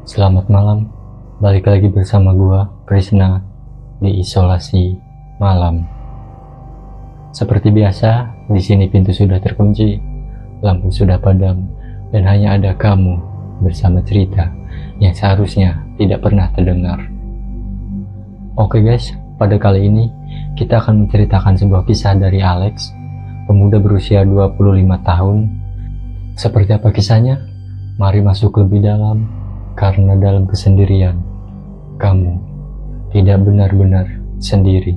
Selamat malam, balik lagi bersama gua, Krisna, di Isolasi Malam. Seperti biasa, di sini pintu sudah terkunci, lampu sudah padam, dan hanya ada kamu bersama cerita yang seharusnya tidak pernah terdengar. Oke guys, pada kali ini kita akan menceritakan sebuah kisah dari Alex, pemuda berusia 25 tahun. Seperti apa kisahnya? Mari masuk lebih dalam. Karena dalam kesendirian, kamu tidak benar-benar sendiri.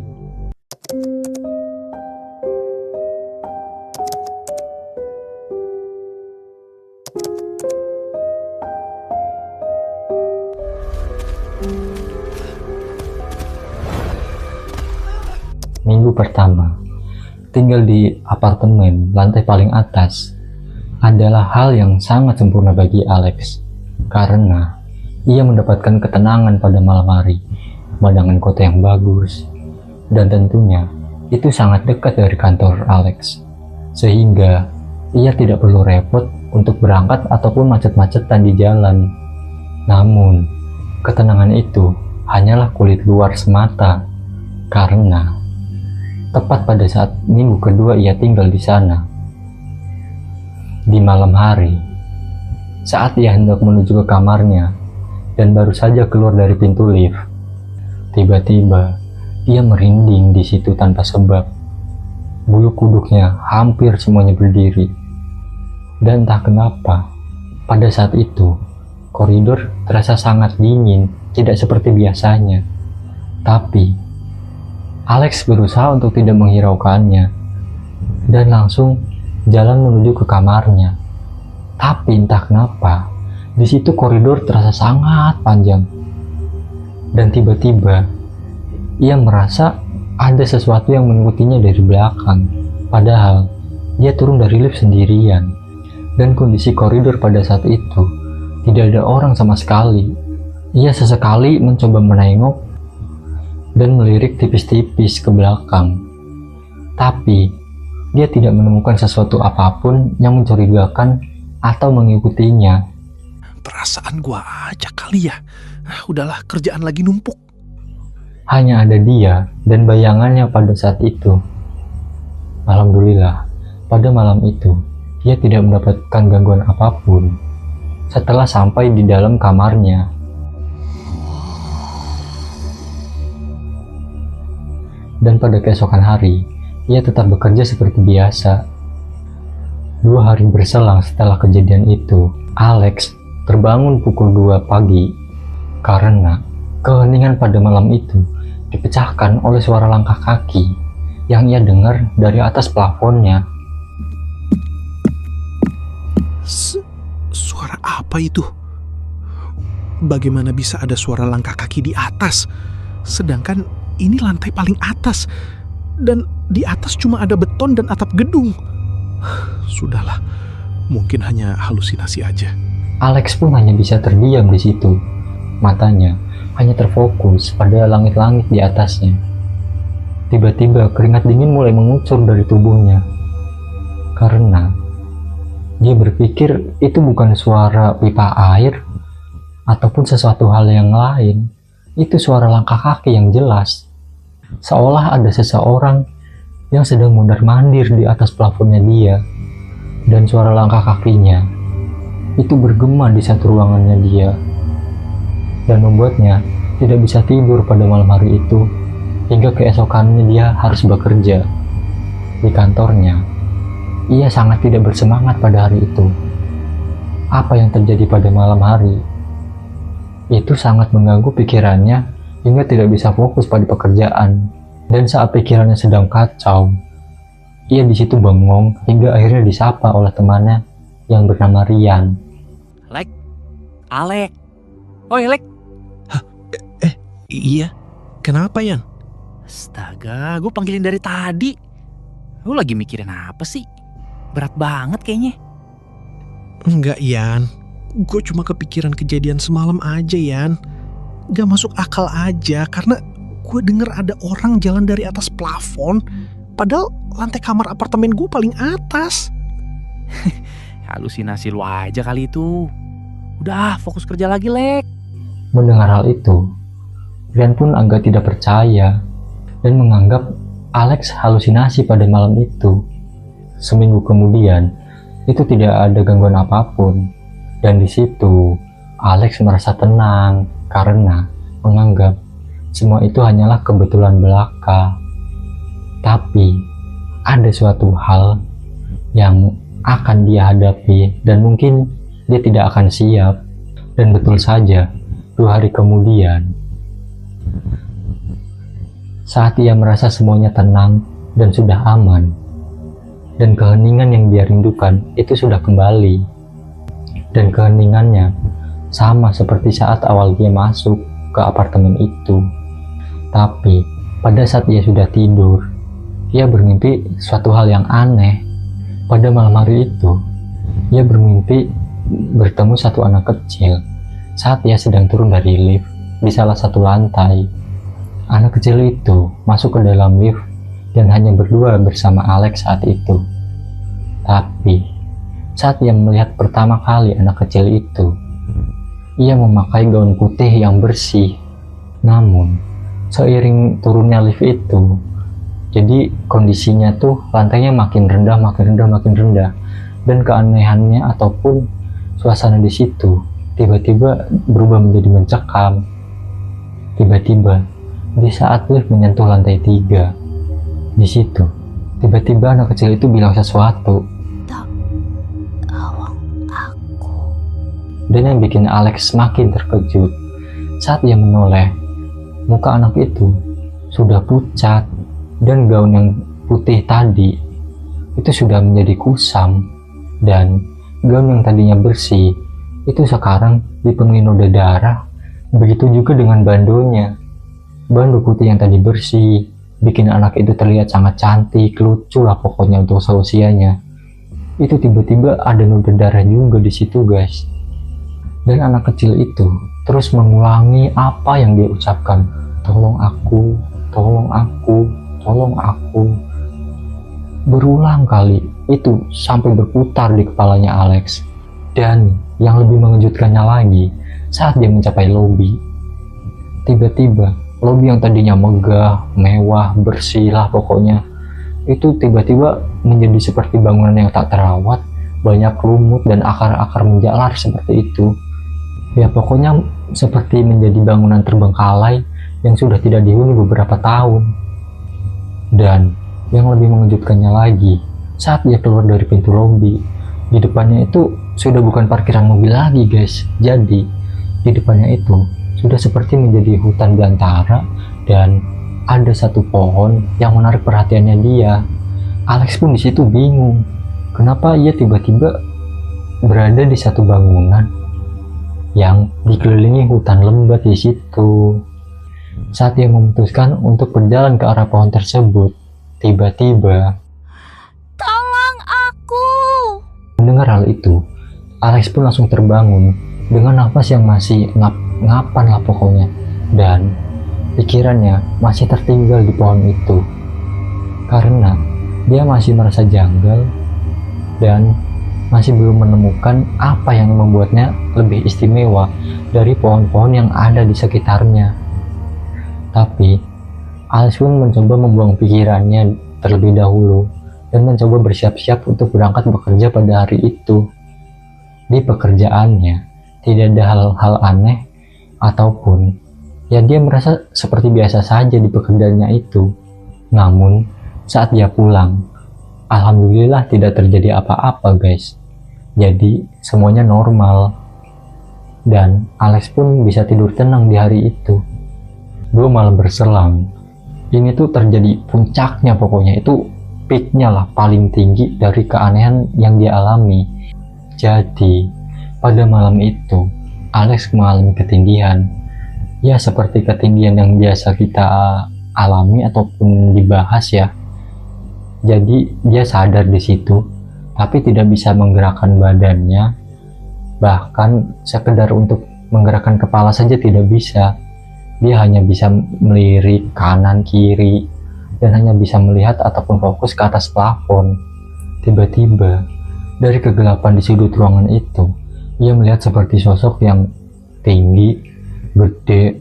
Minggu pertama, tinggal di apartemen lantai paling atas adalah hal yang sangat sempurna bagi Alex. Karena ia mendapatkan ketenangan pada malam hari, pemandangan kota yang bagus, dan tentunya itu sangat dekat dari kantor Alex, sehingga ia tidak perlu repot untuk berangkat ataupun macet-macetan di jalan. Namun, ketenangan itu hanyalah kulit luar semata, karena tepat pada saat minggu kedua ia tinggal di sana, di malam hari, saat ia hendak menuju ke kamarnya dan baru saja keluar dari pintu lift, tiba-tiba ia merinding di situ tanpa sebab. Bulu kuduknya hampir semuanya berdiri. Dan entah kenapa, pada saat itu koridor terasa sangat dingin, tidak seperti biasanya. Tapi Alex berusaha untuk tidak menghiraukannya dan langsung jalan menuju ke kamarnya. Tapi entah kenapa, di situ koridor terasa sangat panjang. Dan tiba-tiba, ia merasa ada sesuatu yang mengikutinya dari belakang. Padahal, dia turun dari lift sendirian. Dan kondisi koridor pada saat itu, tidak ada orang sama sekali. Ia sesekali mencoba menengok dan melirik tipis-tipis ke belakang. Tapi, dia tidak menemukan sesuatu apapun yang mencurigakan atau mengikutinya. Perasaan gua aja kali ya. Udahlah, kerjaan lagi numpuk. Hanya ada dia dan bayangannya pada saat itu. Alhamdulillah, pada malam itu dia tidak mendapatkan gangguan apapun. Setelah sampai di dalam kamarnya, dan pada keesokan hari, ia tetap bekerja seperti biasa. 2 hari berselang setelah kejadian itu, Alex terbangun pukul 2 pagi karena keheningan pada malam itu dipecahkan oleh suara langkah kaki yang ia dengar dari atas plafonnya. Suara apa itu? Bagaimana bisa ada suara langkah kaki di atas? Sedangkan ini lantai paling atas, dan di atas cuma ada beton dan atap gedung. Sudahlah, mungkin hanya halusinasi aja. Alex pun hanya bisa terdiam di situ. Matanya hanya terfokus pada langit-langit di atasnya. Tiba-tiba keringat dingin mulai mengucur dari tubuhnya. Karena dia berpikir itu bukan suara pipa air ataupun sesuatu hal yang lain. Itu suara langkah kaki yang jelas. Seolah ada seseorang yang sedang mondar-mandir di atas plafonnya dia, dan suara langkah kakinya itu bergema di satu ruangannya dia, dan membuatnya tidak bisa tidur pada malam hari itu hingga keesokannya dia harus bekerja di kantornya. Ia sangat tidak bersemangat pada hari itu. Apa yang terjadi pada malam hari itu sangat mengganggu pikirannya hingga tidak bisa fokus pada pekerjaan. Dan saat pikirannya sedang kacau, ia di situ bengong hingga akhirnya disapa oleh temannya yang bernama Rian. Lek, Alek, oi Lek. Iya, kenapa Yan? Astaga, gue panggilin dari tadi. Lu lagi mikirin apa sih? Berat banget kayaknya. Enggak Yan, gue cuma kepikiran kejadian semalam aja Yan. Gak masuk akal aja, karena gue denger ada orang jalan dari atas plafon, padahal lantai kamar apartemen gue paling atas. Halusinasi lu aja kali itu. Udah, fokus kerja lagi, Lek. Mendengar hal itu, Rian pun agak tidak percaya dan menganggap Alex halusinasi pada malam itu. Seminggu kemudian, itu tidak ada gangguan apapun. Dan di situ, Alex merasa tenang karena menganggap semua itu hanyalah kebetulan belaka. Tapi, ada suatu hal yang akan dia hadapi dan mungkin dia tidak akan siap. Dan betul saja, 2 hari kemudian, saat ia merasa semuanya tenang dan sudah aman, dan keheningan yang dia rindukan itu sudah kembali. Dan keheningannya sama seperti saat awal dia masuk ke apartemen itu. Tapi pada saat ia sudah tidur, ia bermimpi suatu hal yang aneh. Pada malam hari itu, ia bermimpi bertemu satu anak kecil saat ia sedang turun dari lift di salah satu lantai. Anak kecil itu masuk ke dalam lift dan hanya berdua bersama Alex saat itu. Tapi saat ia melihat pertama kali anak kecil itu, ia memakai gaun putih yang bersih. Namun seiring turunnya lift itu, jadi kondisinya tuh lantainya makin rendah, dan keanehannya ataupun suasana di situ tiba-tiba berubah menjadi mencekam. Tiba-tiba di saat lift menyentuh lantai 3, di situ tiba-tiba anak kecil itu bilang sesuatu. Tolong aku. Dan yang bikin Alex semakin terkejut saat ia menoleh, muka anak itu sudah pucat dan gaun yang putih tadi itu sudah menjadi kusam, dan gaun yang tadinya bersih itu sekarang dipenuhi noda darah. Begitu juga dengan bandonya. Bando putih yang tadi bersih bikin anak itu terlihat sangat cantik, lucu lah pokoknya untuk seusianya. Itu tiba-tiba ada noda darah juga di situ, guys. Dan anak kecil itu terus mengulangi apa yang dia ucapkan. Tolong aku, tolong aku, tolong aku. Berulang kali itu sampai berputar di kepalanya Alex. Dan yang lebih mengejutkannya lagi, saat dia mencapai lobi, tiba-tiba lobi yang tadinya megah, mewah, bersih lah pokoknya, itu tiba-tiba menjadi seperti bangunan yang tak terawat, banyak lumut dan akar-akar menjalar seperti itu. Ya pokoknya seperti menjadi bangunan terbengkalai yang sudah tidak dihuni beberapa tahun. Dan yang lebih mengejutkannya lagi, saat dia keluar dari pintu lobi, di depannya itu sudah bukan parkiran mobil lagi, guys. Jadi di depannya itu sudah seperti menjadi hutan belantara dan ada satu pohon yang menarik perhatiannya dia. Alex pun di situ bingung, kenapa ia tiba-tiba berada di satu bangunan yang dikelilingi hutan lebat di situ. Saat dia memutuskan untuk berjalan ke arah pohon tersebut, tiba-tiba Tolong aku. mendengar hal itu, Alex pun langsung terbangun dengan nafas yang masih ngapan lah pokoknya, dan pikirannya masih tertinggal di pohon itu karena dia masih merasa janggal dan masih belum menemukan apa yang membuatnya lebih istimewa dari pohon-pohon yang ada di sekitarnya. Tapi Alex pun mencoba membuang pikirannya terlebih dahulu dan mencoba bersiap-siap untuk berangkat bekerja pada hari itu. Di pekerjaannya tidak ada hal-hal aneh ataupun ya dia merasa seperti biasa saja di pekerjaannya itu. Namun saat dia pulang, alhamdulillah tidak terjadi apa-apa, guys. Jadi semuanya normal dan Alex pun bisa tidur tenang di hari itu. 2 malam berselang, ini tuh terjadi puncaknya, pokoknya itu peaknya lah, paling tinggi dari keanehan yang dia alami. Jadi pada malam itu Alex mengalami ketindihan, ya seperti ketindihan yang biasa kita alami ataupun dibahas ya. Jadi dia sadar di situ, tapi tidak bisa menggerakkan badannya, bahkan sekedar untuk menggerakkan kepala saja tidak bisa. Dia hanya bisa melirik kanan kiri dan hanya bisa melihat ataupun fokus ke atas plafon. Tiba-tiba dari kegelapan di sudut ruangan itu, ia melihat seperti sosok yang tinggi gede.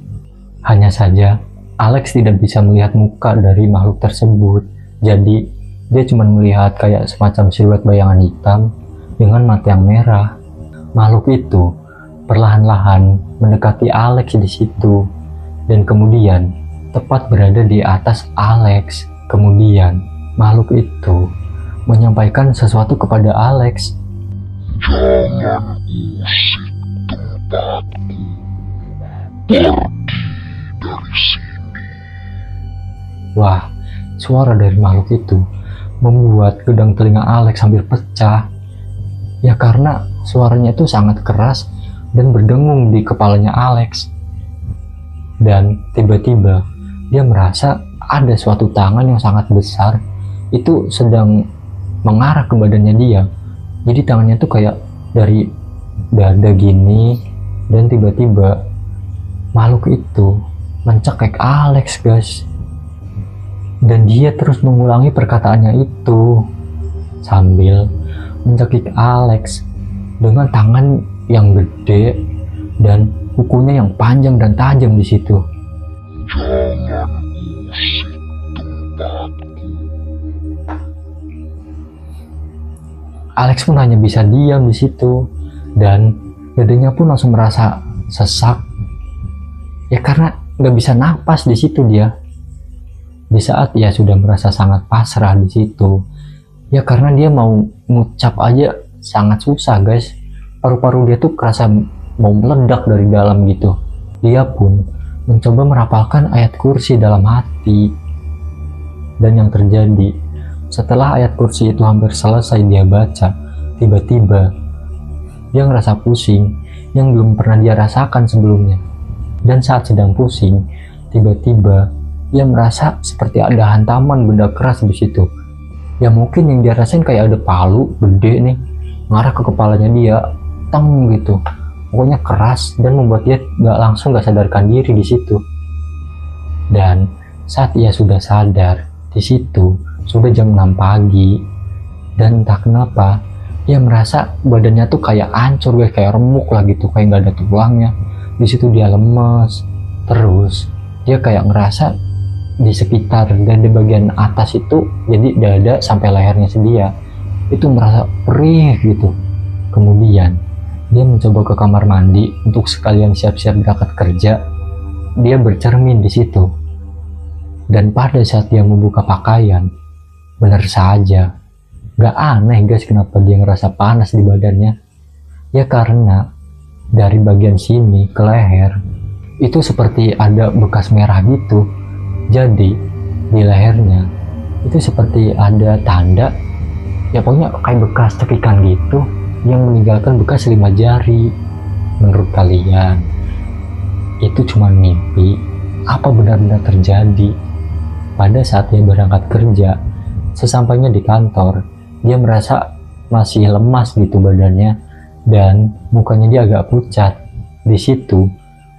Hanya saja Alex tidak bisa melihat muka dari makhluk tersebut. Jadi dia cuma melihat kayak semacam siluet bayangan hitam dengan mata yang merah. Makhluk itu perlahan-lahan mendekati Alex di situ, dan kemudian tepat berada di atas Alex. Kemudian makhluk itu menyampaikan sesuatu kepada Alex. Jangan usik tempatku. Pergi dari sini. Wah, suara dari makhluk itu membuat gedang telinga Alex hampir pecah. Ya karena suaranya itu sangat keras dan berdengung di kepalanya Alex. Dan tiba-tiba dia merasa ada suatu tangan yang sangat besar itu sedang mengarah ke badannya dia. Jadi tangannya tuh kayak dari dada gini, dan tiba-tiba makhluk itu mencekik Alex, guys. Dan dia terus mengulangi perkataannya itu sambil mencekik Alex dengan tangan yang gede dan kukunya yang panjang dan tajam di situ. Jangan usik tempatku. Alex pun hanya bisa diam di situ, dan dadanya pun langsung merasa sesak. Ya karena nggak bisa napas di situ dia. Di saat ia sudah merasa sangat pasrah di situ, ya karena dia mau ngucap aja sangat susah, guys. Paru-paru dia tuh kerasa mau meledak dari dalam gitu. Dia pun mencoba merapalkan ayat kursi dalam hati. Dan yang terjadi, setelah ayat kursi itu hampir selesai dia baca, tiba-tiba dia ngerasa pusing yang belum pernah dia rasakan sebelumnya. Dan saat sedang pusing, tiba-tiba dia merasa seperti ada hantaman benda keras di situ. Ya mungkin yang dia rasain kayak ada palu gede nih ngarah ke kepalanya dia, teng gitu. Pokoknya keras dan membuat dia gak sadarkan diri di situ. Dan saat ia sudah sadar, di situ sudah jam 6 pagi, dan entah kenapa dia merasa badannya tuh kayak hancur, guys, kayak remuk lah gitu, kayak nggak ada tulangnya. Di situ dia lemes, terus dia kayak ngerasa di sekitar dan di bagian atas itu, jadi dada sampai lehernya dia itu merasa perih gitu. Kemudian dia mencoba ke kamar mandi untuk sekalian siap-siap berangkat kerja. Dia bercermin di situ, dan pada saat dia membuka pakaian, benar saja, gak aneh, guys, kenapa dia ngerasa panas di badannya. Ya karena dari bagian sini ke leher itu seperti ada bekas merah gitu. Jadi di lehernya itu seperti ada tanda, ya pokoknya kayak bekas cekikan gitu yang meninggalkan bekas 5 jari. Menurut kalian itu cuma mimpi apa benar-benar terjadi? Pada saat dia berangkat kerja, sesampainya di kantor, dia merasa masih lemas gitu badannya, dan mukanya dia agak pucat. Di situ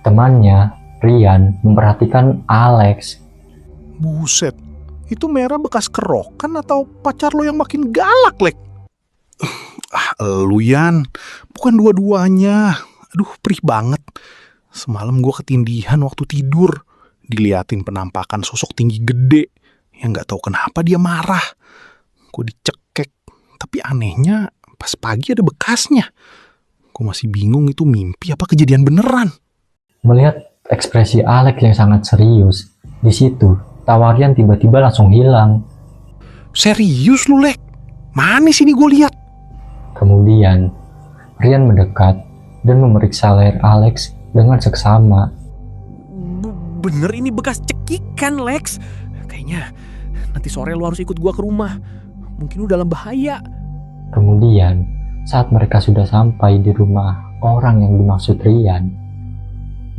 temannya Rian memperhatikan Alex. Buset, itu merah bekas kerokan atau pacar lo yang makin galak, Lek? Lu Yan, bukan dua-duanya. Aduh, perih banget. Semalam gue ketindihan waktu tidur, diliatin penampakan sosok tinggi gede yang gak tahu kenapa dia marah. Gue dicekek, tapi anehnya pas pagi ada bekasnya. Gue masih bingung itu mimpi apa kejadian beneran. Melihat ekspresi Alex yang sangat serius, di situ tawarian tiba-tiba langsung hilang. Serius lu, Lek? Mana sini gue lihat? Kemudian Rian mendekat dan memeriksa leher Alex dengan seksama. Bener ini bekas cekikan, Lex. Kayaknya nanti sore lu harus ikut gua ke rumah. Mungkin lu dalam bahaya. Kemudian saat mereka sudah sampai di rumah orang yang dimaksud Rian,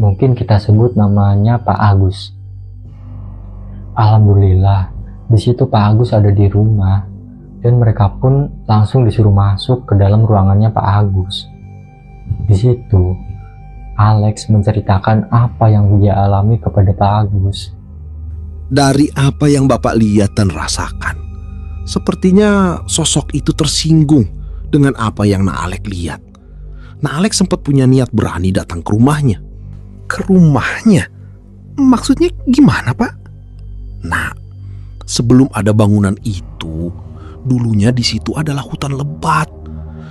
mungkin kita sebut namanya Pak Agus. Alhamdulillah di situ Pak Agus ada di rumah, dan mereka pun langsung disuruh masuk ke dalam ruangannya Pak Agus. Di situ Alex menceritakan apa yang dia alami kepada Pak Agus. Dari apa yang Bapak lihat dan rasakan, sepertinya sosok itu tersinggung dengan apa yang Alex lihat. Alex sempat punya niat berani datang ke rumahnya. Ke rumahnya? Maksudnya gimana, Pak? Nah, sebelum ada bangunan itu, dulunya di situ adalah hutan lebat.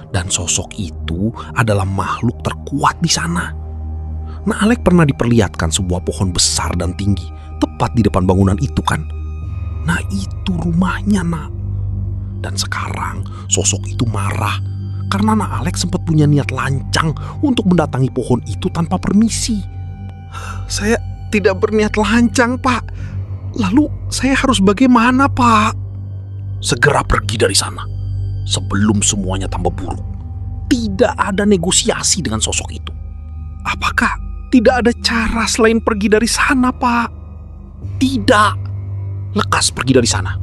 Dan sosok itu adalah makhluk terkuat di sana. Nah, Alex pernah diperlihatkan sebuah pohon besar dan tinggi tepat di depan bangunan itu kan. Nah, itu rumahnya, Nak. Dan sekarang sosok itu marah karena Nak Alex sempat punya niat lancang untuk mendatangi pohon itu tanpa permisi. Saya tidak berniat lancang, Pak. Lalu saya harus bagaimana, Pak? Segera pergi dari sana sebelum semuanya tambah buruk. Tidak ada negosiasi dengan sosok itu. Apakah tidak ada cara selain pergi dari sana, Pak? Tidak. Lekas pergi dari sana.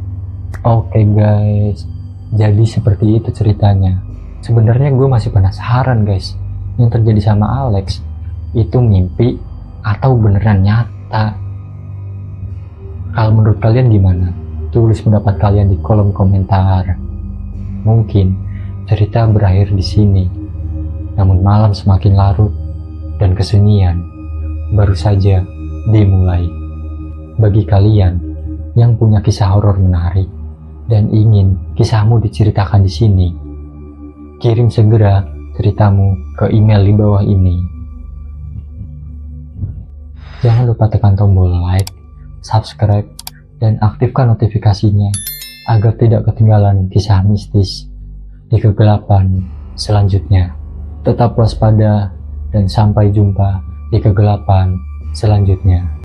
Oke guys, jadi seperti itu ceritanya. Sebenarnya gue masih penasaran guys, yang terjadi sama Alex itu mimpi atau beneran nyata? Kalau menurut kalian gimana? Tulis pendapat kalian di kolom komentar. Mungkin cerita berakhir di sini, namun malam semakin larut dan kesunyian baru saja dimulai. Bagi kalian yang punya kisah horor menarik dan ingin kisahmu diceritakan di sini, kirim segera ceritamu ke email di bawah ini. Jangan lupa tekan tombol like, subscribe, dan aktifkan notifikasinya agar tidak ketinggalan kisah mistis di kegelapan selanjutnya. Tetap waspada dan sampai jumpa di kegelapan selanjutnya.